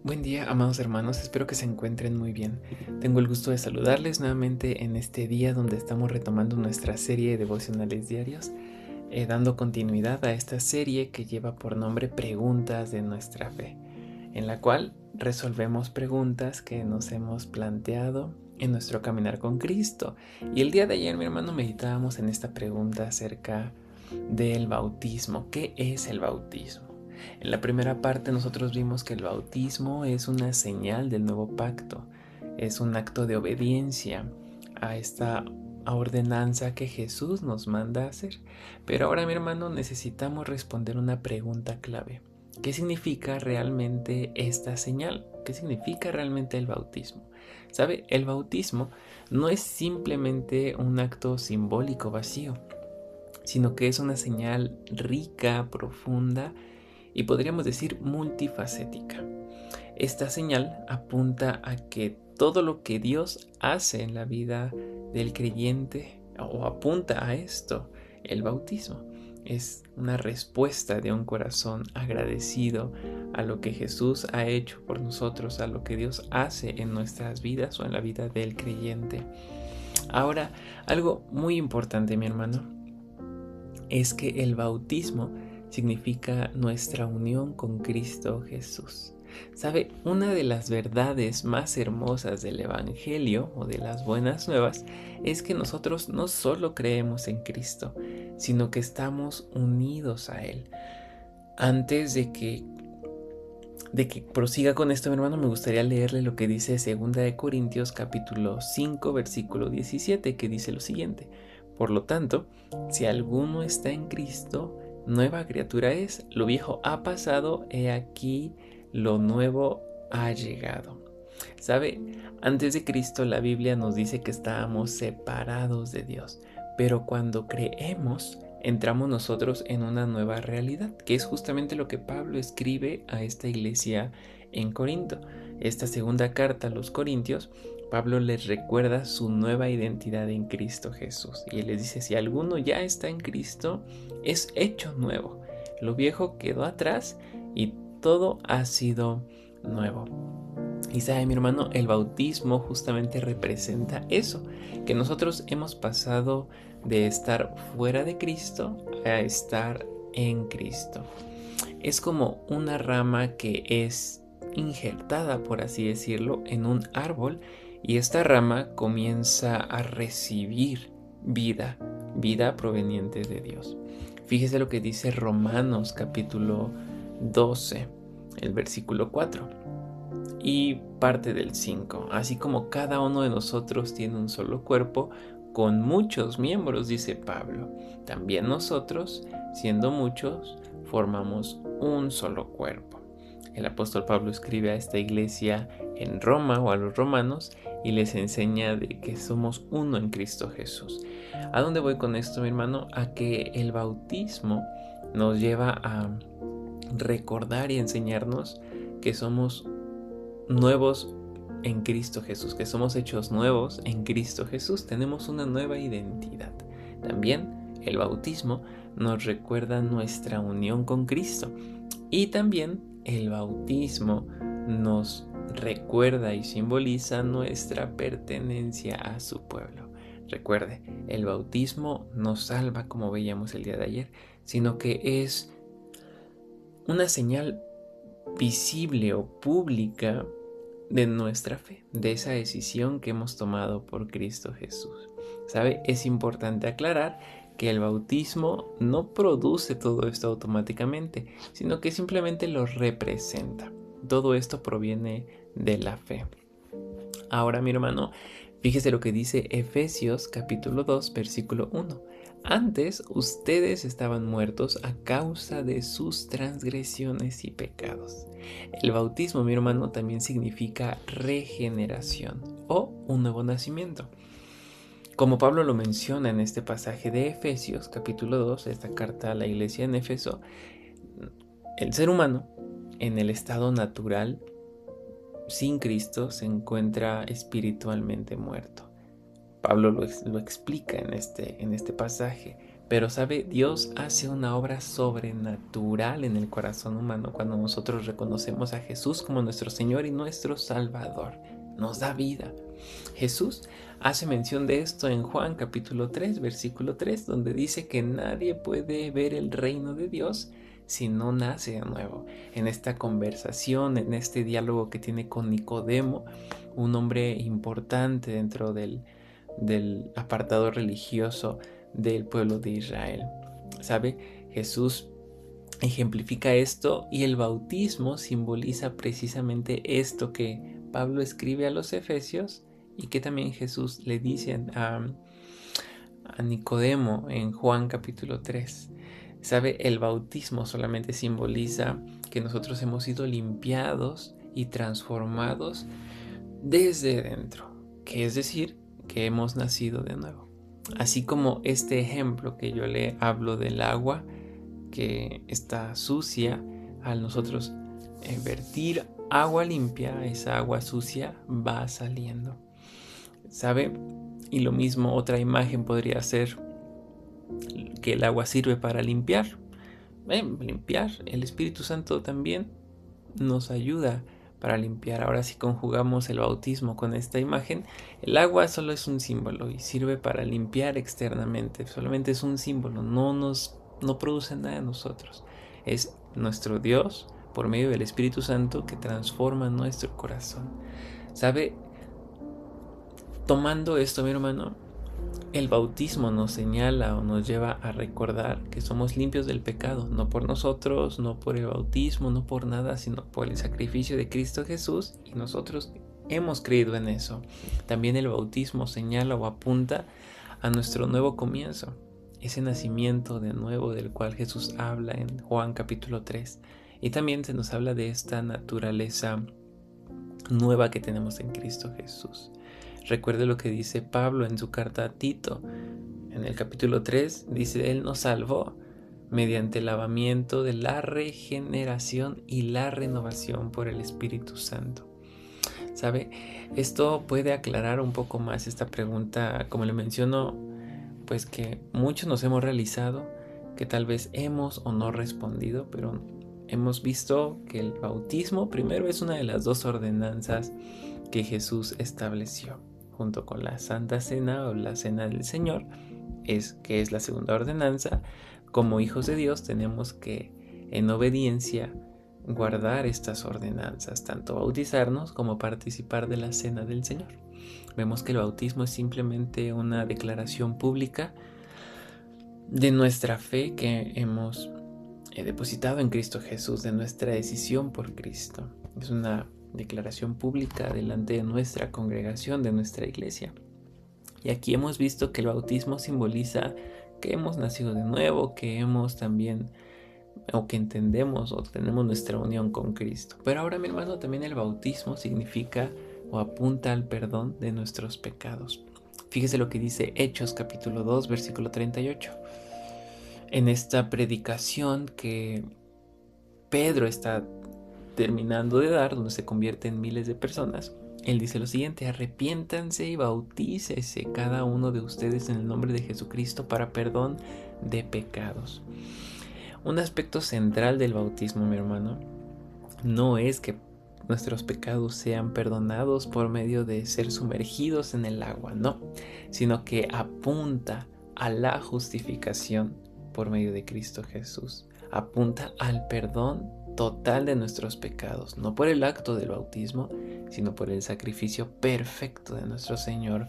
Buen día, amados hermanos, espero que se encuentren muy bien. Tengo el gusto de saludarles nuevamente en este día donde estamos retomando nuestra serie de devocionales diarios, dando continuidad a esta serie que lleva por nombre Preguntas de nuestra fe, en la cual resolvemos preguntas que nos hemos planteado en nuestro caminar con Cristo. Y el día de ayer, mi hermano, meditábamos en esta pregunta acerca del bautismo. ¿Qué es el bautismo? En la primera parte nosotros vimos que el bautismo es una señal del nuevo pacto, es un acto de obediencia a esta ordenanza que Jesús nos manda hacer. Pero ahora, mi hermano, necesitamos responder una pregunta clave. ¿Qué significa realmente esta señal? ¿Qué significa realmente el bautismo? ¿Sabe? El bautismo no es simplemente un acto simbólico vacío, sino que es una señal rica, profunda y podríamos decir multifacética. Esta señal apunta a que todo lo que Dios hace en la vida del creyente, o apunta a esto, el bautismo. Es una respuesta de un corazón agradecido a lo que Jesús ha hecho por nosotros, a lo que Dios hace en nuestras vidas o en la vida del creyente. Ahora, algo muy importante, mi hermano, es que el bautismo significa nuestra unión con Cristo Jesús. ¿Sabe? Una de las verdades más hermosas del Evangelio o de las buenas nuevas es que nosotros no solo creemos en Cristo, sino que estamos unidos a Él. Antes de que prosiga con esto, mi hermano, me gustaría leerle lo que dice 2 Corintios capítulo 5, versículo 17, que dice lo siguiente: Por lo tanto, si alguno está en Cristo, nueva criatura es, lo viejo ha pasado, he aquí lo nuevo ha llegado. ¿Sabe? Antes de Cristo la Biblia nos dice que estábamos separados de Dios, pero cuando creemos, entramos nosotros en una nueva realidad, que es justamente lo que Pablo escribe a esta iglesia en Corinto. Esta segunda carta a los Corintios, Pablo les recuerda su nueva identidad en Cristo Jesús. Y él les dice, si alguno ya está en Cristo, es hecho nuevo. Lo viejo quedó atrás y todo ha sido nuevo. Y sabe, mi hermano, el bautismo justamente representa eso, que nosotros hemos pasado de estar fuera de Cristo a estar en Cristo. Es como una rama que es injertada, por así decirlo, en un árbol, y esta rama comienza a recibir vida proveniente de Dios. Fíjese lo que dice Romanos capítulo 12, el versículo 4 y parte del 5. Así como cada uno de nosotros tiene un solo cuerpo, con muchos miembros, dice Pablo, también nosotros, siendo muchos, formamos un solo cuerpo. El apóstol Pablo escribe a esta iglesia en Roma o a los romanos y les enseña de que somos uno en Cristo Jesús. ¿A dónde voy con esto, mi hermano? A que el bautismo nos lleva a recordar y enseñarnos que somos nuevos en Cristo Jesús, que somos hechos nuevos en Cristo Jesús, tenemos una nueva identidad. También el bautismo nos recuerda nuestra unión con Cristo y también el bautismo nos recuerda y simboliza nuestra pertenencia a su pueblo. Recuerde, el bautismo no salva, como veíamos el día de ayer, sino que es una señal visible o pública de nuestra fe, de esa decisión que hemos tomado por Cristo Jesús. ¿Sabe? Es importante aclarar que el bautismo no produce todo esto automáticamente, sino que simplemente lo representa. Todo esto proviene de la fe. Ahora, mi hermano, fíjese lo que dice Efesios capítulo 2, versículo 1. Antes ustedes estaban muertos a causa de sus transgresiones y pecados. El bautismo, mi hermano, también significa regeneración o un nuevo nacimiento. Como Pablo lo menciona en este pasaje de Efesios capítulo 2, esta carta a la iglesia en Éfeso, el ser humano en el estado natural sin Cristo se encuentra espiritualmente muerto. Pablo lo explica en este pasaje, Pero sabe, Dios hace una obra sobrenatural en el corazón humano cuando nosotros reconocemos a Jesús como nuestro Señor y nuestro Salvador. Nos da vida. Jesús hace mención de esto en Juan capítulo 3, versículo 3, donde dice que nadie puede ver el reino de Dios si no nace de nuevo. En esta conversación, en este diálogo que tiene con Nicodemo, un hombre importante dentro del apartado religioso del pueblo de Israel. ¿Sabe? Jesús ejemplifica esto y el bautismo simboliza precisamente esto que Pablo escribe a los Efesios y que también Jesús le dice a Nicodemo en Juan capítulo 3. ¿Sabe? El bautismo solamente simboliza que nosotros hemos sido limpiados y transformados desde dentro, que es decir, que hemos nacido de nuevo. Así como este ejemplo que yo le hablo del agua que está sucia, al nosotros vertir agua limpia, esa agua sucia va saliendo. ¿Sabe? Y lo mismo, otra imagen podría ser que el agua sirve para limpiar. Limpiar, el Espíritu Santo también nos ayuda para limpiar. Ahora si conjugamos el bautismo con esta imagen, el agua solo es un símbolo y sirve para limpiar externamente, solamente es un símbolo, no produce nada en nosotros. Es nuestro Dios por medio del Espíritu Santo que transforma nuestro corazón. ¿Sabe? Tomando esto, mi hermano, el bautismo nos señala o nos lleva a recordar que somos limpios del pecado, no por nosotros, no por el bautismo, no por nada, sino por el sacrificio de Cristo Jesús, y nosotros hemos creído en eso. También el bautismo señala o apunta a nuestro nuevo comienzo, ese nacimiento de nuevo del cual Jesús habla en Juan capítulo 3. Y también se nos habla de esta naturaleza nueva que tenemos en Cristo Jesús. Recuerde lo que dice Pablo en su carta a Tito. En el capítulo 3 dice, Él nos salvó mediante el lavamiento de la regeneración y la renovación por el Espíritu Santo. ¿Sabe? Esto puede aclarar un poco más esta pregunta, como le menciono, pues que muchos nos hemos realizado, que tal vez hemos o no respondido, pero hemos visto que el bautismo primero es una de las dos ordenanzas que Jesús estableció, junto con la Santa Cena o la Cena del Señor, que es la segunda ordenanza. Como hijos de Dios tenemos que, en obediencia, guardar estas ordenanzas, tanto bautizarnos como participar de la Cena del Señor. Vemos que el bautismo es simplemente una declaración pública de nuestra fe que hemos depositado en Cristo Jesús, de nuestra decisión por Cristo. Es una declaración pública delante de nuestra congregación, de nuestra iglesia. Y aquí hemos visto que el bautismo simboliza que hemos nacido de nuevo, que hemos también, o que entendemos o tenemos nuestra unión con Cristo. Pero ahora, mi hermano, también el bautismo significa o apunta al perdón de nuestros pecados. Fíjese lo que dice Hechos capítulo 2, versículo 38. En esta predicación que Pedro está terminando de dar, donde se convierte en miles de personas, él dice lo siguiente: arrepiéntanse y bautícese cada uno de ustedes en el nombre de Jesucristo para perdón de pecados. Un aspecto central del bautismo, mi hermano, no es que nuestros pecados sean perdonados por medio de ser sumergidos en el agua, no, sino que apunta a la justificación por medio de Cristo Jesús. Apunta al perdón total de nuestros pecados, no por el acto del bautismo, sino por el sacrificio perfecto de nuestro Señor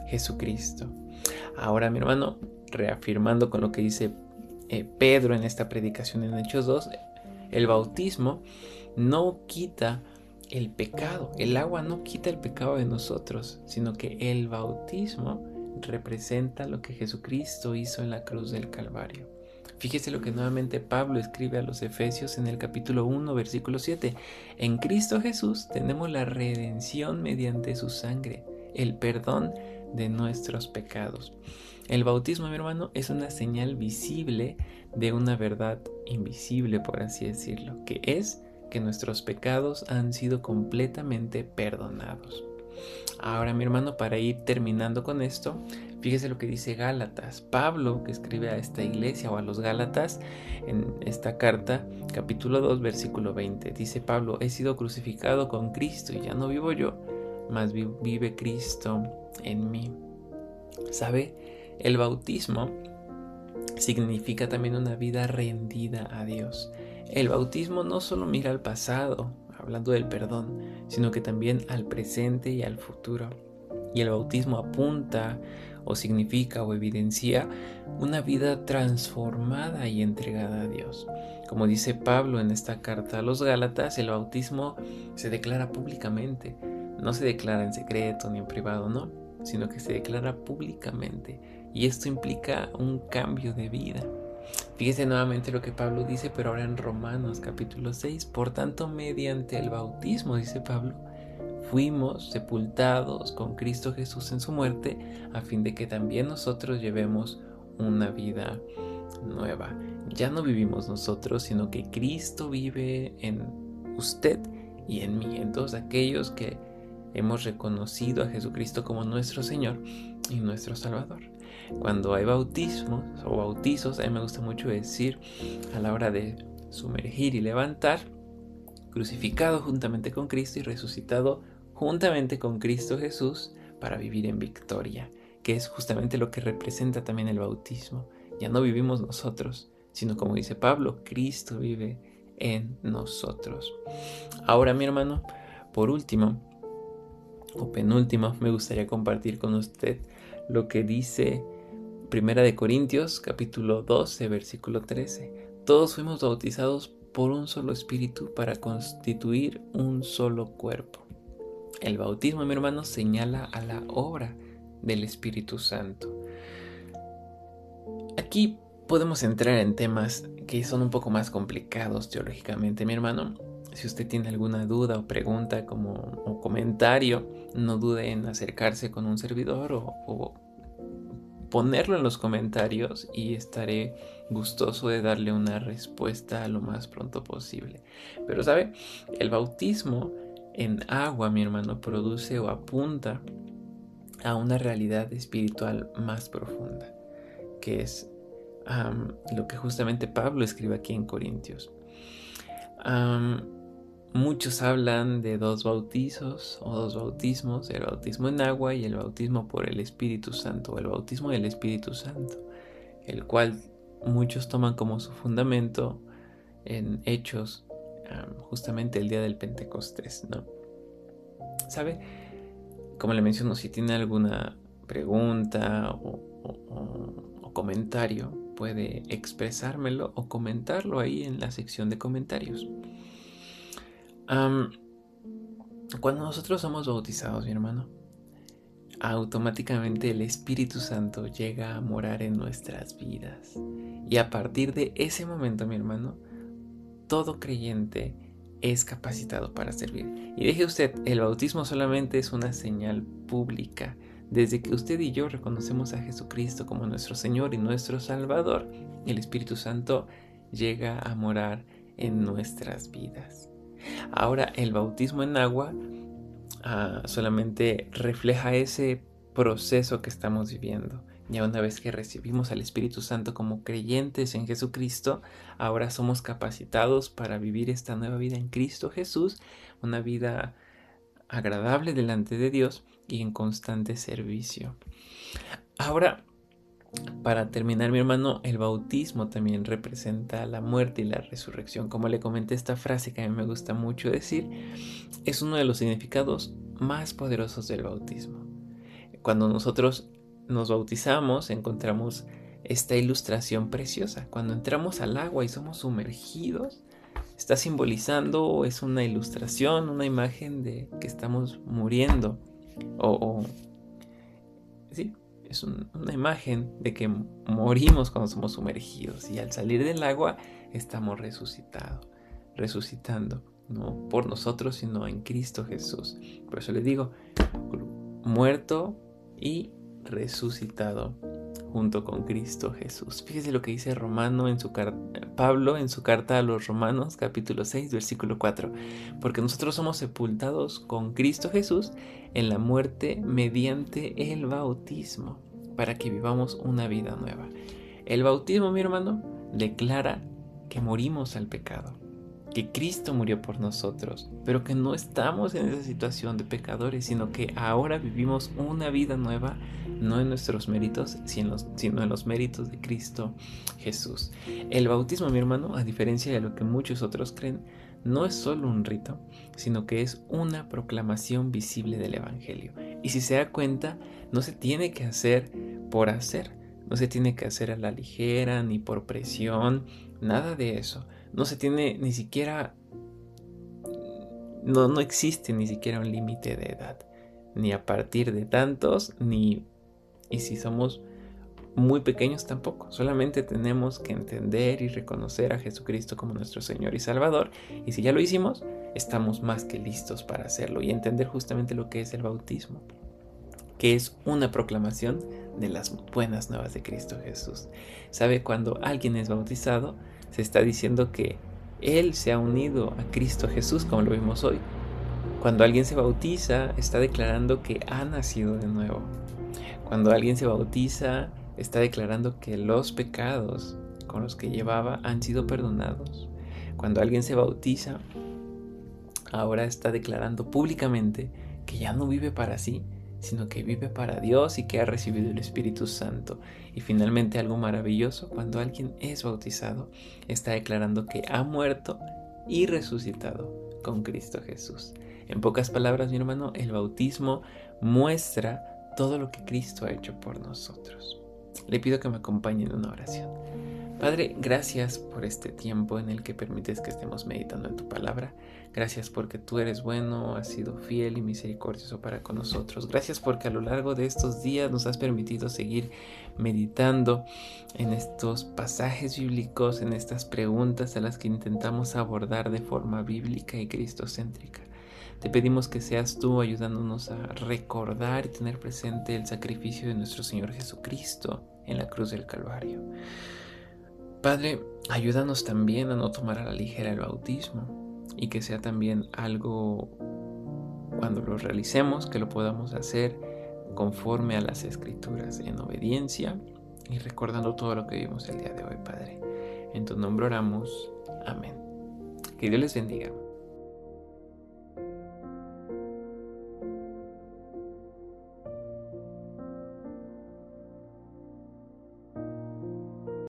Jesucristo. Ahora, mi hermano, reafirmando con lo que dice Pedro en esta predicación en Hechos 2, el bautismo no quita el pecado, el agua no quita el pecado de nosotros, sino que el bautismo representa lo que Jesucristo hizo en la cruz del Calvario. Fíjese lo que nuevamente Pablo escribe a los Efesios en el capítulo 1, versículo 7. En Cristo Jesús tenemos la redención mediante su sangre, el perdón de nuestros pecados. El bautismo, mi hermano, es una señal visible de una verdad invisible, por así decirlo, que es que nuestros pecados han sido completamente perdonados. Ahora, mi hermano, para ir terminando con esto, fíjese lo que dice Gálatas. Pablo, que escribe a esta iglesia o a los Gálatas, en esta carta, capítulo 2, versículo 20, dice Pablo: he sido crucificado con Cristo y ya no vivo yo, mas vive Cristo en mí. ¿Sabe? El bautismo significa también una vida rendida a Dios. El bautismo no solo mira al pasado, hablando del perdón, sino que también al presente y al futuro. Y el bautismo apunta o significa o evidencia una vida transformada y entregada a Dios. Como dice Pablo en esta carta a los Gálatas, el bautismo se declara públicamente. No se declara en secreto ni en privado, no, sino que se declara públicamente. Y esto implica un cambio de vida. Fíjese nuevamente lo que Pablo dice, pero ahora en Romanos capítulo 6. Por tanto, mediante el bautismo, dice Pablo, fuimos sepultados con Cristo Jesús en su muerte, a fin de que también nosotros llevemos una vida nueva. Ya no vivimos nosotros, sino que Cristo vive en usted y en mí, en todos aquellos que hemos reconocido a Jesucristo como nuestro Señor y nuestro Salvador. Cuando hay bautismos o bautizos, a mí me gusta mucho decir, a la hora de sumergir y levantar, crucificado juntamente con Cristo y resucitado juntamente con Cristo Jesús para vivir en victoria, que es justamente lo que representa también el bautismo. Ya no vivimos nosotros, sino, como dice Pablo, Cristo vive en nosotros. Ahora, mi hermano, por último o penúltimo, me gustaría compartir con usted lo que dice Primera de Corintios, capítulo 12, versículo 13. Todos fuimos bautizados por un solo espíritu para constituir un solo cuerpo. El bautismo, mi hermano, señala a la obra del Espíritu Santo. Aquí podemos entrar en temas que son un poco más complicados teológicamente, mi hermano. Si usted tiene alguna duda o pregunta o comentario, no dude en acercarse con un servidor o ponerlo en los comentarios y estaré gustoso de darle una respuesta lo más pronto posible. Pero ¿sabe? El bautismo en agua, mi hermano, produce o apunta a una realidad espiritual más profunda, que es lo que justamente Pablo escribe aquí en Corintios. Muchos hablan de dos bautizos o dos bautismos, el bautismo en agua y el bautismo por el Espíritu Santo, o el bautismo del Espíritu Santo, el cual muchos toman como su fundamento en Hechos, justamente el día del Pentecostés, ¿no? ¿Sabe? Como le menciono, si tiene alguna pregunta o comentario, puede expresármelo o comentarlo ahí en la sección de comentarios. Cuando nosotros somos bautizados, mi hermano, automáticamente el Espíritu Santo llega a morar en nuestras vidas. Y a partir de ese momento, mi hermano, todo creyente es capacitado para servir. Y deje usted, el bautismo solamente es una señal pública. Desde que usted y yo reconocemos a Jesucristo como nuestro Señor y nuestro Salvador, el Espíritu Santo llega a morar en nuestras vidas. Ahora, el bautismo en agua solamente refleja ese proceso que estamos viviendo. Ya una vez que recibimos al Espíritu Santo como creyentes en Jesucristo, ahora somos capacitados para vivir esta nueva vida en Cristo Jesús, una vida agradable delante de Dios y en constante servicio. Ahora, para terminar, mi hermano, el bautismo también representa la muerte y la resurrección. Como le comenté, esta frase que a mí me gusta mucho decir, es uno de los significados más poderosos del bautismo. Cuando nosotros nos bautizamos, encontramos esta ilustración preciosa. Cuando entramos al agua y somos sumergidos, está simbolizando o es una ilustración, una imagen de que estamos muriendo. Sí, es una imagen de que morimos cuando somos sumergidos y al salir del agua estamos resucitando, no por nosotros, sino en Cristo Jesús. Por eso les digo, muerto y resucitado junto con Cristo Jesús. Fíjese lo que dice Pablo en su carta a los Romanos, capítulo 6, versículo 4. Porque nosotros somos sepultados con Cristo Jesús en la muerte mediante el bautismo, para que vivamos una vida nueva. El bautismo, mi hermano, declara que morimos al pecado, que Cristo murió por nosotros, pero que no estamos en esa situación de pecadores, sino que ahora vivimos una vida nueva, no en nuestros méritos, sino en los méritos de Cristo Jesús. El bautismo, mi hermano, a diferencia de lo que muchos otros creen, no es solo un rito, sino que es una proclamación visible del Evangelio. Y si se da cuenta, no se tiene que hacer por hacer, no se tiene que hacer a la ligera, ni por presión, nada de eso. No se tiene ni siquiera, no existe ni siquiera un límite de edad, ni a partir de tantos, y si somos muy pequeños tampoco. Solamente tenemos que entender y reconocer a Jesucristo como nuestro Señor y Salvador, y si ya lo hicimos, estamos más que listos para hacerlo y entender justamente lo que es el bautismo, que es una proclamación de las buenas nuevas de Cristo Jesús. ¿Sabe? Cuando alguien es bautizado, se está diciendo que Él se ha unido a Cristo Jesús, como lo vimos hoy. Cuando alguien se bautiza, está declarando que ha nacido de nuevo. Cuando alguien se bautiza, está declarando que los pecados con los que llevaba han sido perdonados. Cuando alguien se bautiza, ahora está declarando públicamente que ya no vive para sí, sino que vive para Dios y que ha recibido el Espíritu Santo. Y finalmente, algo maravilloso, cuando alguien es bautizado, está declarando que ha muerto y resucitado con Cristo Jesús. En pocas palabras, mi hermano, el bautismo muestra todo lo que Cristo ha hecho por nosotros. Le pido que me acompañe en una oración. Padre, gracias por este tiempo en el que permites que estemos meditando en tu palabra. Gracias porque tú eres bueno, has sido fiel y misericordioso para con nosotros. Gracias porque a lo largo de estos días nos has permitido seguir meditando en estos pasajes bíblicos, en estas preguntas a las que intentamos abordar de forma bíblica y cristocéntrica. Te pedimos que seas tú ayudándonos a recordar y tener presente el sacrificio de nuestro Señor Jesucristo en la cruz del Calvario. Padre, ayúdanos también a no tomar a la ligera el bautismo y que sea también algo, cuando lo realicemos, que lo podamos hacer conforme a las Escrituras, en obediencia y recordando todo lo que vimos el día de hoy, Padre. En tu nombre oramos. Amén. Que Dios les bendiga.